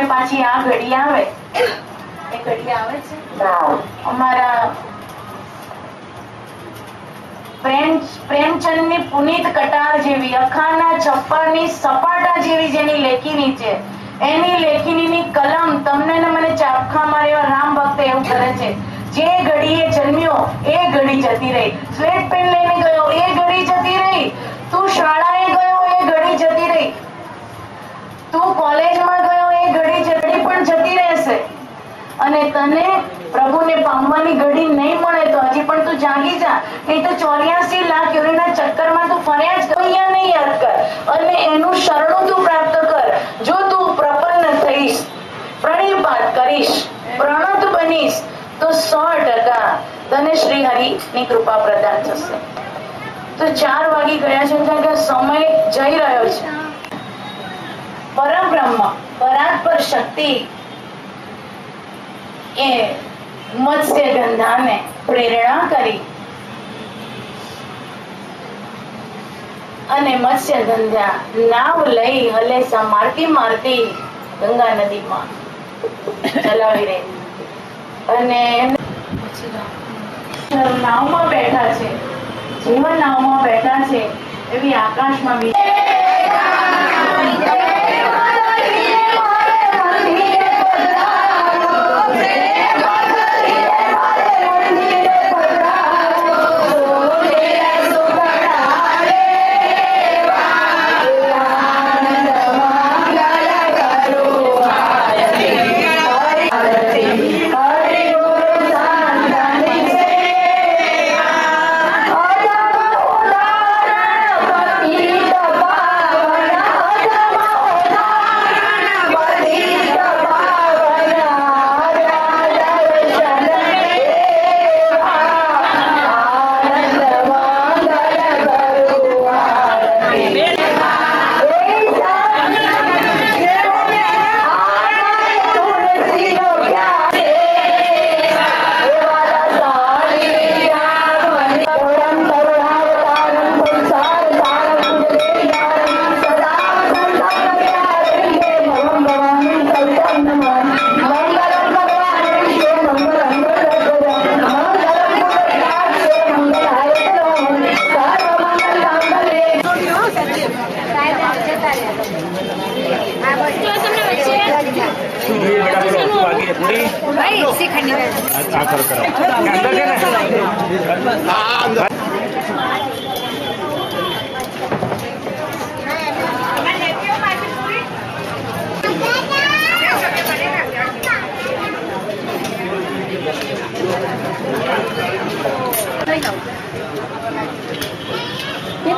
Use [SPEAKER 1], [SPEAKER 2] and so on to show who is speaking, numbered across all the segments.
[SPEAKER 1] અને પાછી આ ઘડી આવે, એ ઘડી આવે છે અમારા પ્રેમચંદની પુનિત કટાર જેવી, અખાના છપ્પરની સપાટા જેવી જેની લેખીની છે, એની લેખીની કલમ તમને ને મને ચાપખા માર્યા. રામ ભક્ત એવું કરે છે, જે ઘડીએ જન્મ્યો એ ઘડી જતી રહી. સ્લેટ પેન લઈને ગયો એ ઘડી જતી રહી. તું શાળાએ ગયો એ ઘડી જતી રહી. તું કોલેજમાં ગયો એ ઘડી પણ જતી રહેશે. અને તને પ્રભુને પામવાની ઘડી નહીં મળે તો હજી પણ તું જાગી જા, નહીં તો 84 લાખ યોનીના ચક્કરમાં તું ફર્યા જ કર. નહીં યાદ કર અને એનું શરણું તું પ્રાપ્ત કર. જો તું પ્રપન્ન થઈશ, પ્રણિપાત કરીશ, પ્રણત બનીશ તો 100% તને શ્રી હરિની કૃપા પ્રદાન થશે. તો 4 વાગી ગયા છે, કારણ કે સમય જઈ રહ્યો છે. પરબ્રહ્મ પરાત્પર શક્તિ એ મત્સ્ય ગંધાને પ્રેરણા કરી અને મત્સ્ય ગંધા નાવ લઈ હલેસા મારતી મારતી ગંગા નદીમાં ચલાવી રહી. અને નાવમાં બેઠા છે, જીવન નાવમાં બેઠા છે, એવી આકાશમાં બી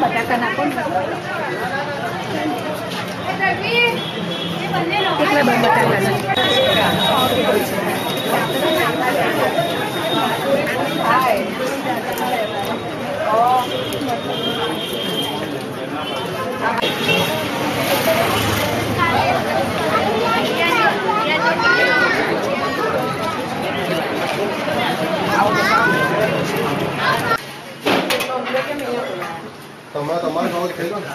[SPEAKER 2] બટાકા નાખો ને કેટલા બટાકા
[SPEAKER 3] તમારે ખાવા ખાઈ લો ને.